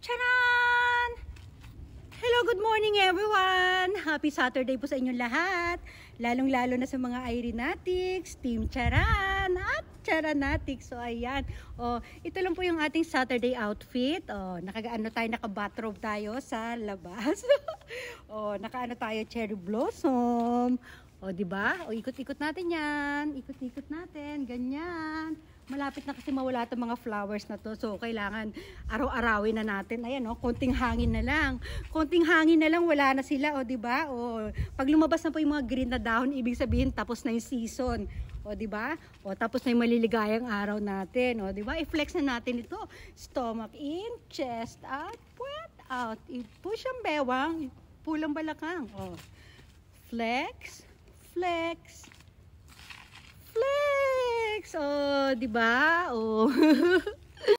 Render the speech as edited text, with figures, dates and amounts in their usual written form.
Charan! Hello, good morning everyone! Happy Saturday po sa inyong lahat. Lalong-lalo na sa mga Irenatics, Team Charan at Charanatics. So ayan, ito lang po yung ating Saturday outfit. Naka-bathrobe tayo sa labas. Naka-ano tayo, cherry blossom. Di ba? Ikot-ikot natin yan. Ikot-ikot natin, ganyan. Malapit na kasi mawala itong mga flowers na to. So, kailangan araw-arawin na natin. Ayan, konting hangin na lang. Konting hangin na lang, wala na sila, di ba? Pag lumabas na po yung mga green na dahon, ibig sabihin, tapos na yung season. Di ba? Tapos na yung maliligayang araw natin. Di ba? I-flex na natin ito. Stomach in, chest out, puwet out. I-push ang bewang, pulang balakang. Flex, flex, flex. Di ba?